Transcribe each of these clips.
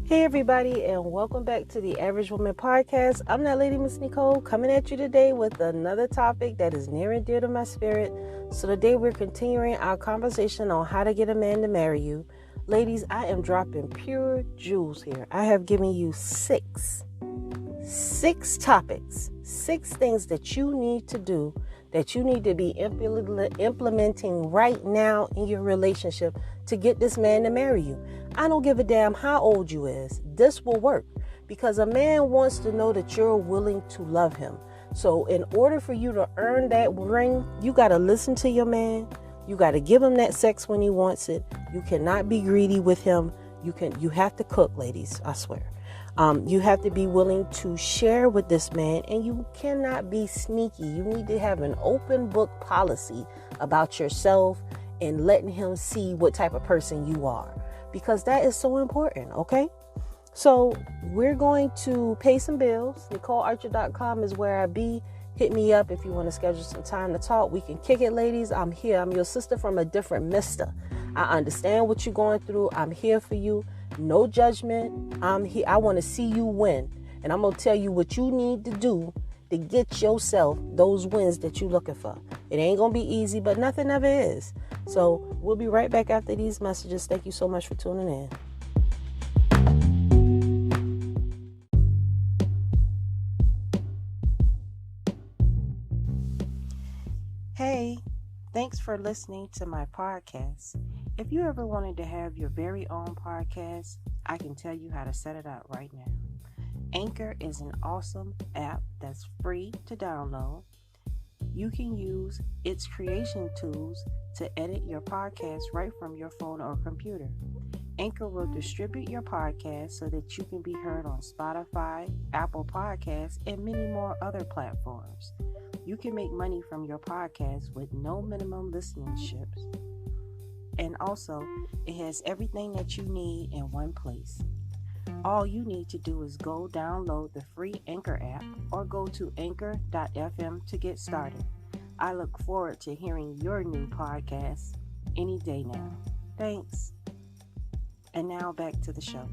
Hey everybody, and welcome back to the Average Woman Podcast. I'm that lady, Miss Nicole, coming at you today with another topic that is near and dear to my spirit. So today we're continuing our conversation on how to get a man to marry you. Ladies, I am dropping pure jewels here. I have given you six topics, 6 things that you need to do, that you need to be implementing right now in your relationship to get this man to marry you. I don't give a damn how old you is. This will work because a man wants to know that you're willing to love him. So in order for you to earn that ring, you got to listen to your man. You got to give him that sex when he wants it. You cannot be greedy with him. You have to cook, ladies, I swear. You have to be willing to share with this man, and you cannot be sneaky. You need to have an open book policy about yourself and letting him see what type of person you are, because that is so important. Okay. So we're going to pay some bills. NicoleArcher.com is where I be. Hit me up if you want to schedule some time to talk. We can kick it, ladies. I'm here. I'm your sister from a different mister. I understand what you're going through. I'm here for you. No judgment. I'm here. I want to see you win. And I'm going to tell you what you need to do to get yourself those wins that you're looking for. It ain't going to be easy, but nothing ever is. So we'll be right back after these messages. Thank you so much for tuning in. Hey, thanks for listening to my podcast. If you ever wanted to have your very own podcast, I can tell you how to set it up right now. Anchor is an awesome app that's free to download. You can use its creation tools to edit your podcast right from your phone or computer. Anchor will distribute your podcast so that you can be heard on Spotify, Apple Podcasts, and many more other platforms. You can make money from your podcast with no minimum listenerships. And also, it has everything that you need in one place. All you need to do is go download the free Anchor app or go to anchor.fm to get started. I look forward to hearing your new podcast any day now. Thanks. And now back to the show.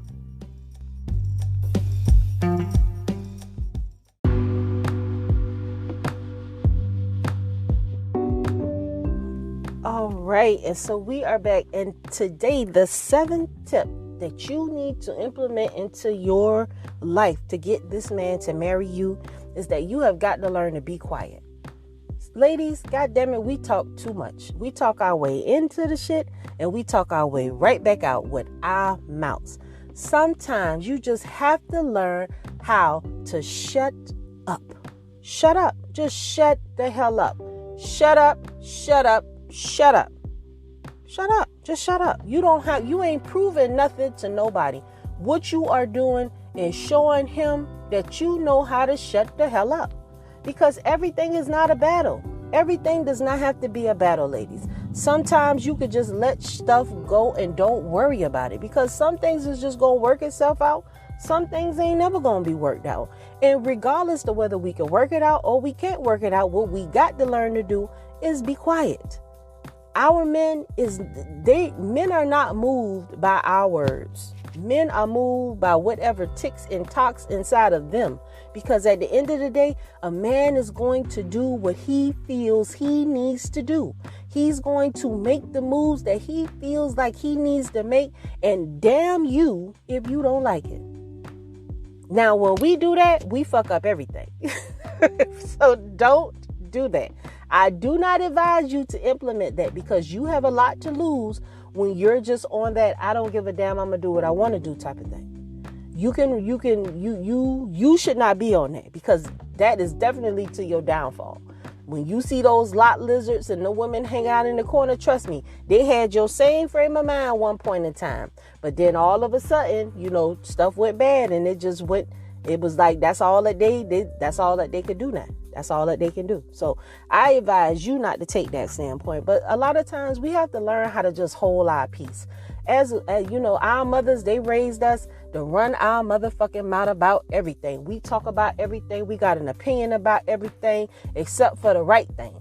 All right, and so we are back, and today the 7th tip that you need to implement into your life to get this man to marry you is that you have got to learn to be quiet. Ladies, goddammit, we talk too much. We talk our way into the shit and we talk our way right back out with our mouths. Sometimes you just have to learn how to shut up. Shut up. Just shut the hell up. Shut up. Shut up. Shut up. Shut up. Just shut up. You ain't proving nothing to nobody. What you are doing is showing him that you know how to shut the hell up. Because everything is not a battle. Everything does not have to be a battle, ladies. Sometimes you could just let stuff go and don't worry about it. Because some things is just going to work itself out. Some things ain't never going to be worked out. And regardless of whether we can work it out or we can't work it out, what we got to learn to do is be quiet. Our men are not moved by our words. Men are moved by whatever ticks and talks inside of them. Because at the end of the day, a man is going to do what he feels he needs to do. He's going to make the moves that he feels like he needs to make. And damn you if you don't like it. Now, when we do that, we fuck up everything. So don't do that. I do not advise you to implement that because you have a lot to lose when you're just on that I don't give a damn, I'm gonna do what I want to do type of thing. You should not be on that because that is definitely to your downfall. When you see those lot lizards and the women hang out in the corner, trust me, they had your same frame of mind one point in time. But then all of a sudden, stuff went bad and it was like that's all that they did. That's all that they could do now. That's all that they can do. So I advise you not to take that standpoint. But a lot of times we have to learn how to just hold our peace. As our mothers, they raised us to run our motherfucking mouth about everything. We talk about everything. We got an opinion about everything except for the right thing.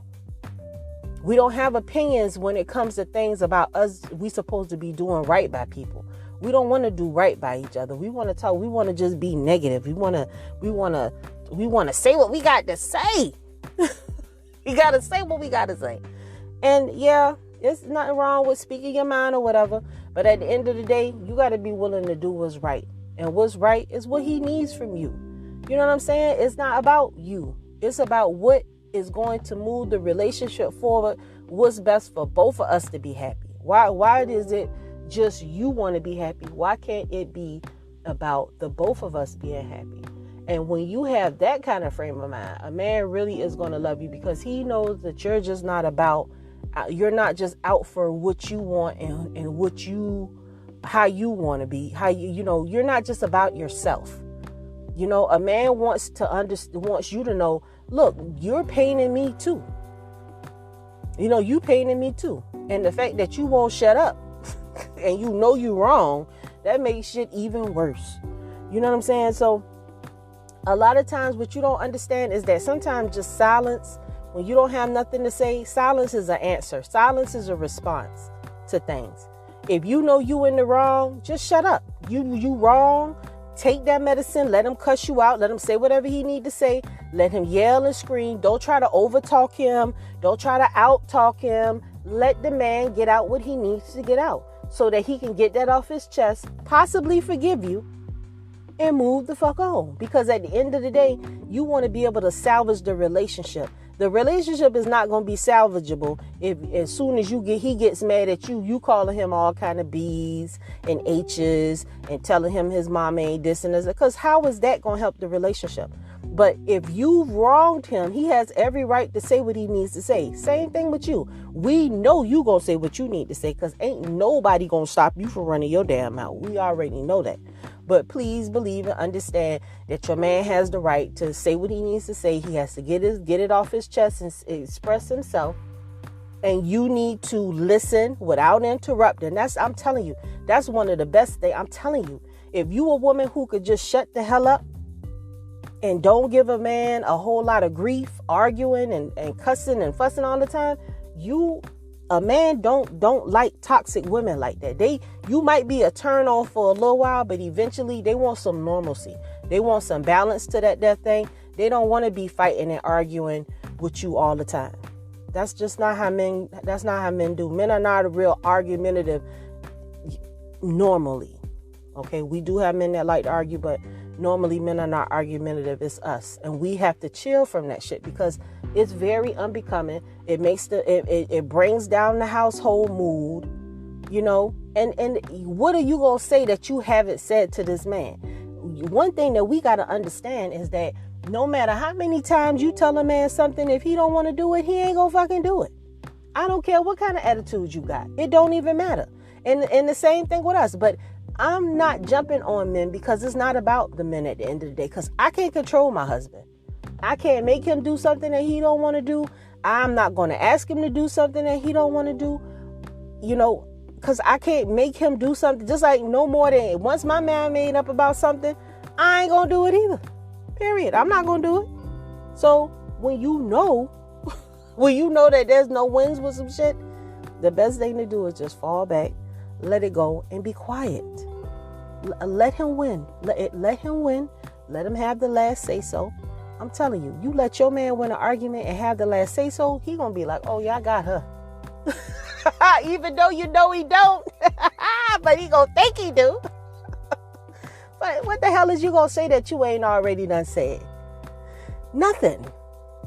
We don't have opinions when it comes to things about us we supposed to be doing right by people. We don't want to do right by each other. We want to talk. We want to just be negative. We want to say what we got to say. We got to say what we got to say. And yeah, there's nothing wrong with speaking your mind or whatever. But at the end of the day, you got to be willing to do what's right. And what's right is what he needs from you. You know what I'm saying? It's not about you. It's about what is going to move the relationship forward. What's best for both of us to be happy. Why is it just you want to be happy? Why can't it be about the both of us being happy? And when you have that kind of frame of mind, a man really is going to love you because he knows that you're just not about, you're not just out for what you want and what you, how you want to be, how you're not just about yourself. A man wants you to know, look, you're paining me too. You paining me too. And the fact that you won't shut up and you're wrong, that makes shit even worse. You know what I'm saying? So a lot of times what you don't understand is that sometimes just silence, when you don't have nothing to say, silence is an answer. Silence is a response to things. If you know you in the wrong, just shut up. You wrong. Take that medicine. Let him cuss you out. Let him say whatever he need to say. Let him yell and scream. Don't try to overtalk him. Don't try to out-talk him. Let the man get out what he needs to get out so that he can get that off his chest, possibly forgive you, and move the fuck on. Because at the end of the day, you want to be able to salvage the relationship. The relationship is not going to be salvageable if as soon as he gets mad at you, you calling him all kind of B's and H's and telling him his mama ain't this and this. Because how is that going to help the relationship? But if you've wronged him, he has every right to say what he needs to say. Same thing with you. We know you going to say what you need to say because ain't nobody going to stop you from running your damn mouth. We already know that. But please believe and understand that your man has the right to say what he needs to say. He has to get it off his chest and express himself. And you need to listen without interrupting. I'm telling you, that's one of the best things. I'm telling you, if you a woman who could just shut the hell up and don't give a man a whole lot of grief, arguing and cussing and fussing all the time, a man don't like toxic women like that. You might be a turn on for a little while, but eventually they want some normalcy. They want some balance to that thing. They don't want to be fighting and arguing with you all the time. That's just not how men. That's not how men do. Men are not real argumentative normally. Okay, we do have men that like to argue, but normally men are not argumentative. It's us, and we have to chill from that shit because it's very unbecoming. It makes it brings down the household mood, And what are you gonna say that you haven't said to this man? One thing that we gotta understand is that no matter how many times you tell a man something, if he don't want to do it, he ain't gonna fucking do it. I don't care what kind of attitude you got. It don't even matter. And the same thing with us. But I'm not jumping on men because it's not about the men at the end of the day. Because I can't control my husband. I can't make him do something that he don't want to do. I'm not going to ask him to do something that he don't want to do. Because I can't make him do something. Just like no more than once my man made up about something, I ain't going to do it either. Period. I'm not going to do it. So when you know that there's no wins with some shit, the best thing to do is just fall back, let it go, and be quiet. Let him win. Let him win. Let him have the last say so. I'm telling you, you let your man win an argument and have the last say so, he gonna be like, oh yeah, I got her. Even though you know he don't. But he gonna think he do. But what the hell is you gonna say that you ain't already done said? Nothing.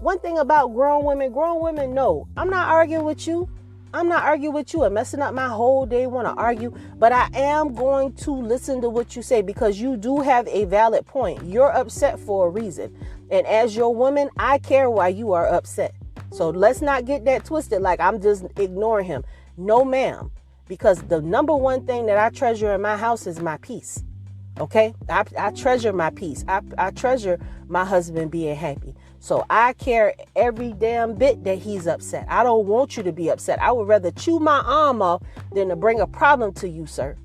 One thing about grown women know, I'm not arguing with you. I'm not arguing with you and messing up my whole day, want to argue, but I am going to listen to what you say because you do have a valid point. You're upset for a reason. And as your woman, I care why you are upset. So let's not get that twisted like I'm just ignoring him. No, ma'am. Because the number one thing that I treasure in my house is my peace. Okay? I treasure my peace. I treasure my husband being happy. So I care every damn bit that he's upset. I don't want you to be upset. I would rather chew my arm off than to bring a problem to you, sir.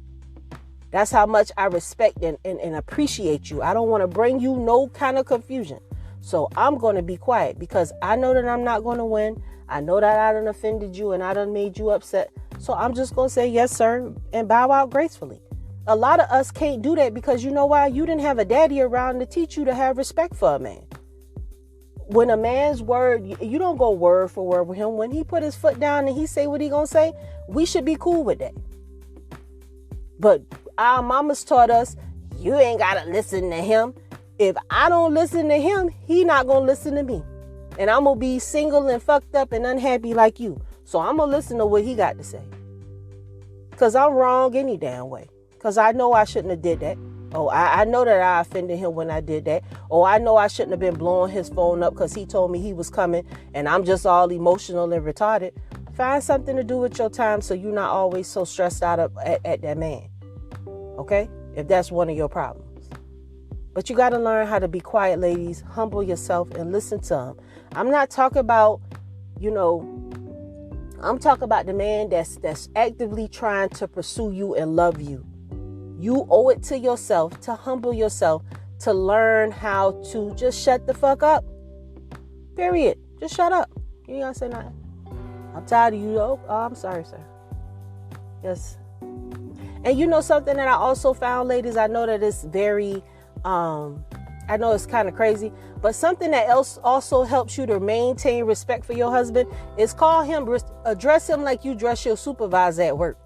That's how much I respect and appreciate you. I don't want to bring you no kind of confusion. So I'm going to be quiet because I know that I'm not going to win. I know that I done offended you and I done made you upset. So I'm just going to say yes, sir, and bow out gracefully. A lot of us can't do that because you know why? You didn't have a daddy around to teach you to have respect for a man. When a man's word, you don't go word for word with him. When he put his foot down and he say what he gonna say, we should be cool with that. But our mamas taught us, you ain't gotta listen to him. If I don't listen to him, he not gonna listen to me. And I'm gonna be single and fucked up and unhappy like you. So I'm gonna listen to what he got to say. Because I'm wrong any damn way. Because I know I shouldn't have did that. Oh, I know that I offended him when I did that. Oh, I know I shouldn't have been blowing his phone up because he told me he was coming and I'm just all emotional and retarded. Find something to do with your time so you're not always so stressed out at that man. Okay? If that's one of your problems. But you got to learn how to be quiet, ladies. Humble yourself and listen to him. I'm not talking about, I'm talking about the man that's actively trying to pursue you and love you. You owe it to yourself to humble yourself, to learn how to just shut the fuck up. Period. Just shut up. You ain't gotta say nothing. I'm tired of you. Oh, I'm sorry, sir. Yes. And you know something that I also found, ladies? I know that it's very, I know it's kind of crazy, but something that else also helps you to maintain respect for your husband is address him like you dress your supervisor at work.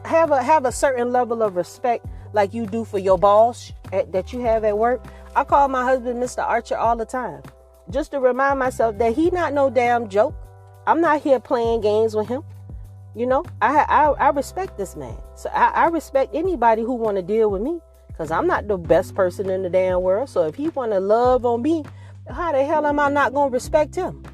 Have a certain level of respect like you do for your boss that you have at work. I call my husband Mr. Archer all the time, just to remind myself that he not no damn joke. I'm not here playing games with him. I respect this man. So I respect anybody who want to deal with me, because I'm not the best person in the damn world. So if he want to love on me, how the hell am I not going to respect him?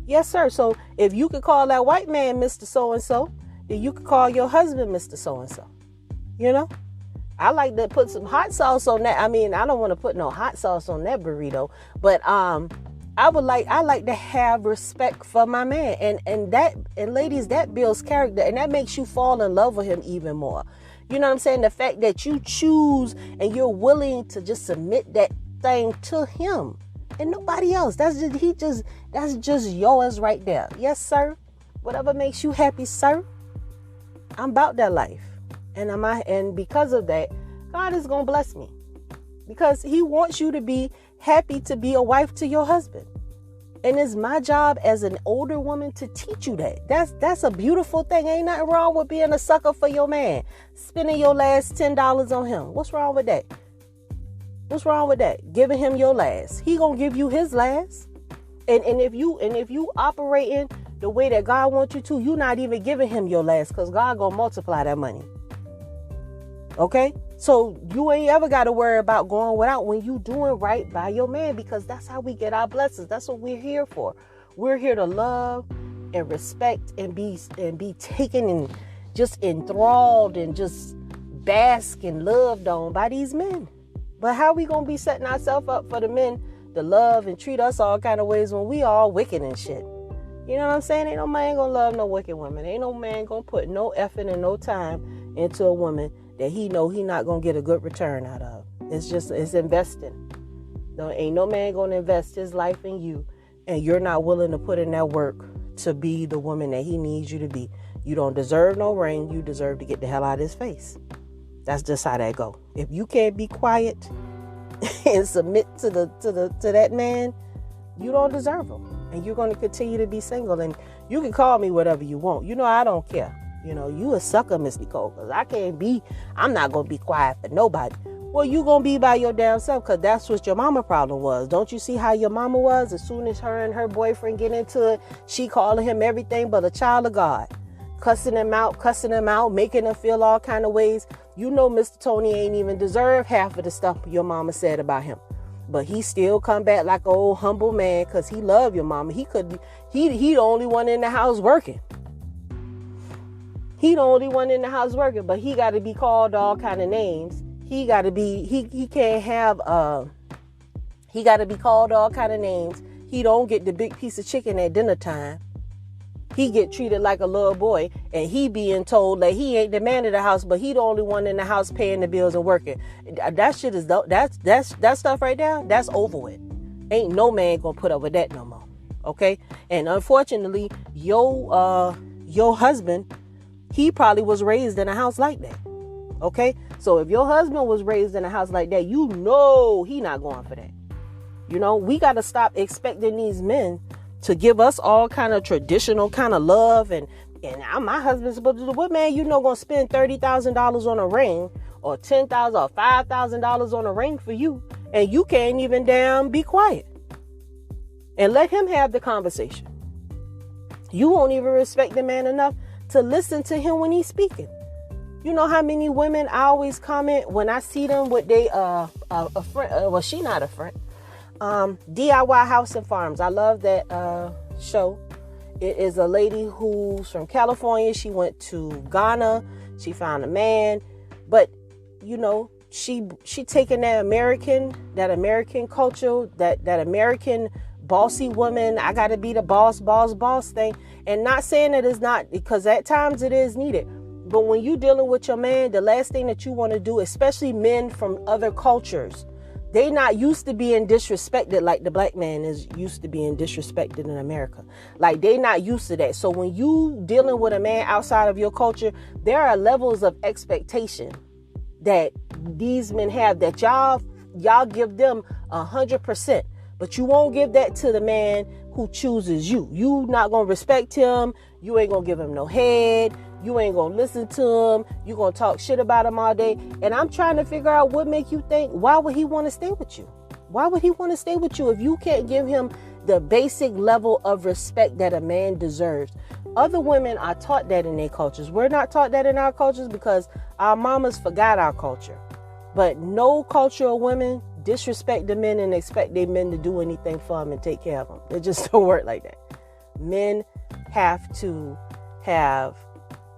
Yes, sir. So if you could call that white man Mr. So-and-so, then you could call your husband Mr. So-and-so. I like to put some hot sauce on that. I mean, I don't want to put no hot sauce on that burrito, but I like to have respect for my man, and ladies, that builds character, and that makes you fall in love with him even more. You know what I'm saying? The fact that you choose and you're willing to just submit that thing to him and nobody else. That's just yours right there. Yes, sir. Whatever makes you happy, sir. I'm about that life. And because of that, God is going to bless me. Because he wants you to be happy to be a wife to your husband. And it's my job as an older woman to teach you that. That's a beautiful thing. Ain't nothing wrong with being a sucker for your man. Spending your last $10 on him. What's wrong with that? What's wrong with that? Giving him your last. He gonna give you his last. And if you operating the way that God wants you to, you're not even giving him your last, because God gonna multiply that money. Okay? So you ain't ever got to worry about going without when you doing right by your man, because that's how we get our blessings. That's what we're here for. We're here to love and respect and be taken and just enthralled and just bask and loved on by these men. But how we going to be setting ourselves up for the men to love and treat us all kind of ways when we all wicked and shit? You know what I'm saying? Ain't no man going to love no wicked woman. Ain't no man going to put no effort and no time into a woman that he know he not going to get a good return out of. It's investing. Ain't no man going to invest his life in you and you're not willing to put in that work to be the woman that he needs you to be. You don't deserve no ring. You deserve to get the hell out of his face. That's just how that go. If you can't be quiet and submit to that man, you don't deserve him. And you're going to continue to be single. And you can call me whatever you want. I don't care. You a sucker, Miss Nicole, because I'm not going to be quiet for nobody. Well, you going to be by your damn self, because that's what your mama problem was. Don't you see how your mama was? As soon as her and her boyfriend get into it, she calling him everything but a child of God. Cussing him out, making him feel all kind of ways. Mr. Tony ain't even deserve half of the stuff your mama said about him. But he still come back like an old humble man because he loved your mama. He the only one in the house working. He the only one in the house working, but he got to be called all kind of names. He got to be, he can't have, he got to be called all kind of names. He don't get the big piece of chicken at dinner time. He get treated like a little boy, and he being told that he ain't the man of the house, but he the only one in the house paying the bills and working. That shit is, that stuff right there, that's over with. Ain't no man gonna put up with that no more. Okay? And unfortunately, your husband, he probably was raised in a house like that. Okay? So if your husband was raised in a house like that, you know he not going for that. You know, we got to stop expecting these men to give us all kind of traditional kind of love. And my husband's supposed to do what, man? You know, going to spend $30,000 on a ring or $10,000 or $5,000 on a ring for you. And you can't even damn be quiet. And let him have the conversation. You won't even respect the man enough to listen to him when he's speaking. You know how many women I always comment when I see them with a friend. Well, she not a friend. DIY House and Farms. I love that show. It is a lady who's from California. She went to Ghana. She found a man, but you know, she taking that American culture, that American bossy woman. I got to be the boss thing, and not saying that it's not, because at times it is needed. But when you dealing with your man, the last thing that you want to do, especially men from other cultures, they not used to being disrespected like the black man is used to being disrespected in America. Like, they not used to that. So when you dealing with a man outside of your culture, there are levels of expectation that these men have that y'all give them 100%. But you won't give that to the man who chooses you. You not going to respect him. You ain't going to give him no head. You ain't going to listen to him. You going to talk shit about him all day. And I'm trying to figure out what make you think, why would he want to stay with you? Why would he want to stay with you if you can't give him the basic level of respect that a man deserves? Other women are taught that in their cultures. We're not taught that in our cultures because our mamas forgot our culture. But no cultural women disrespect the men and expect their men to do anything for them and take care of them. It just don't work like that. Men have to have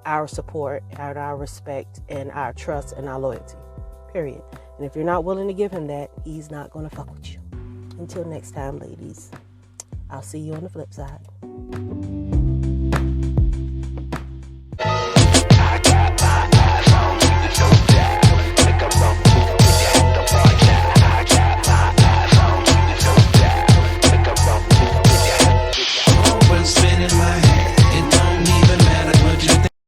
our support, and our respect, and our trust, and our loyalty. Period. And if you're not willing to give him that, he's not going to fuck with you. Until next time, ladies, I'll see you on the flip side.